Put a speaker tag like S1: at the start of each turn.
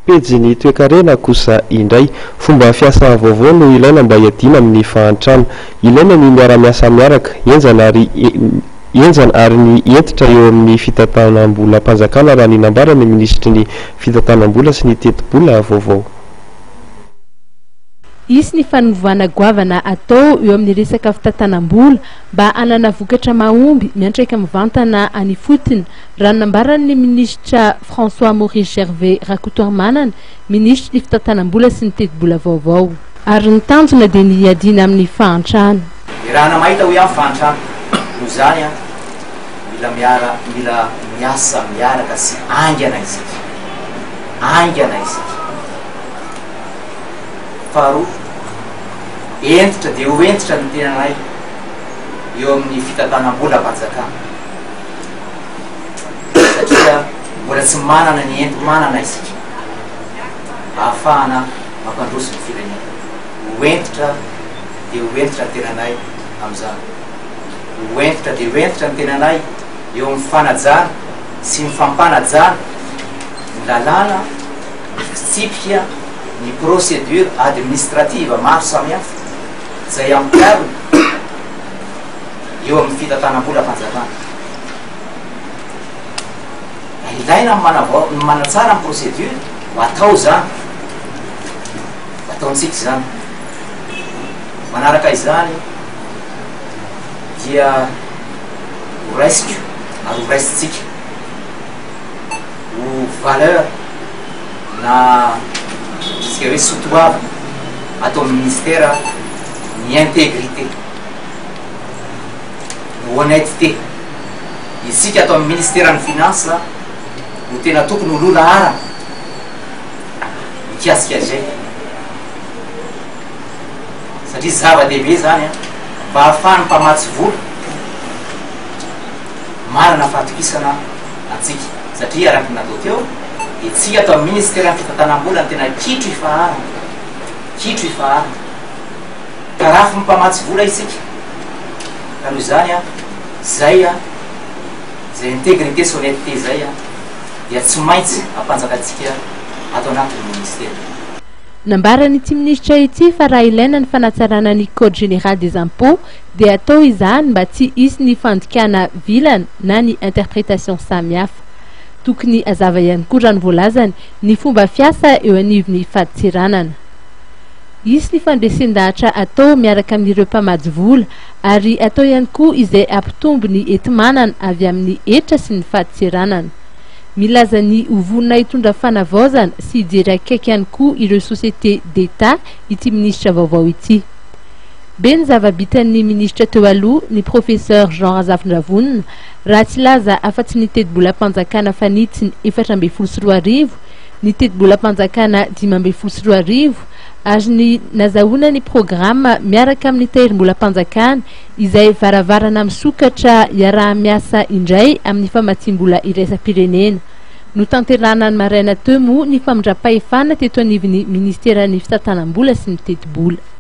S1: pejy ny toekarena kosa indray fomba fiasa vaovao no ilaina mba hiadina amin'ny fahantrano ilaina ny miara-miasa miaraka enjana ary ny entitra eo amin'ny fitantanam-bola mpanjakana raha ny nambarany ministry ny fitantanam-bola sy ny teti-bola vaovao.
S2: Isy ny fanovana goavana atao eo amin'ny resaka fitantanam-bola mba hanana vokatra mahomby miantraika mivantana any fotony raha nambaran'ny ministra François Maurice Gervais Rakotomanana ministry ny fitantanam-bola sy ny teti-bola vaovao ary ny tanjona dia ny adina amin'ny fahantrano.
S3: Raha namahita hoe amin'ny fahantrano no zany mila miasa miaraka sy aingana isika faharoa entitra dia ho entitra ny tenanay eo amin'ny fitantanam-bola mpanjakana satria mbola tsy manana ny enti-manana isika ahafahana mampandroso ny firenena ho entitra dia ho entitra ny tenanay amin'izany ho entitra dia ho entitra ny tenanay eo amin'ny fanajana sy ny fampanajana ny lalàna ny fitsipika ny procédure administrative maro samihafa izay ampiarina eo amin'ny fitantanam-bola mpanjakana. Ilaina manatsara ny procédure ho atao zany ataontsika zany manaraka izany dia ho raisiko ary ho raisitsika ho valeur na isika hoe sotoavana atao amin'ny ministère ny intégrité ny honnêteté isika atao amin'ny ministère ny finance no tena tokony olola arana mikasika zay satria zava-dehibe zany mba ahafahany mpamatsy vola marina fahatokisana atsika satria araky natao teo dia tsika atao amin'ny ministère ny fitantanam-bola ny tena kitro ifaharana karafy mpamatsy vola isika ka noho zany zay intégrité sy honnêteté zay dia tsy maintsy ampanjakatsika atao anatin'ny ministère.
S2: Nambaran'ity ministra ity fa raha ilaina ny fanatsarana ny code général des impôts dia atao izany mba tsy hisy ny fandikana vilana na ny interprétation samihafa. Tokony azava ihany koa raha ny voalazany ny fomba fiasa eo anivon'ny faditsiranana. Isy ny fandresen-dahatra atao miaraka amin'ireo mpamady vola ary atao ihany koa izay ampitombo ny enti-manana avy amin'ny etra sy ny faditsiranana. Milaza ny hovonina hitondra fanavaozana sy hijery akaiky ihany koa ireo société d'État ity ministra vaovao ity. Be ny zava-bitan'ny ministra teo aloha ny professeur Jean Razafindravonina raha tsy laza afa-tsy ny teti-bola mpanjakana fanitsiny 4.4 ny teti-bola mpanjakana 5.4 ary ny nazahoana ny programma miaraka amin'ny terim-bola mpanjakana izay varavarana misokatra iaraha-miasa indray amin'ny famatsiam-bola iraisam-pirenena. No tanterana ny maraina teo moa ny famindram-pahefana teto anivon'ny ministera ny fitantanam-bola sy ny teti-bola.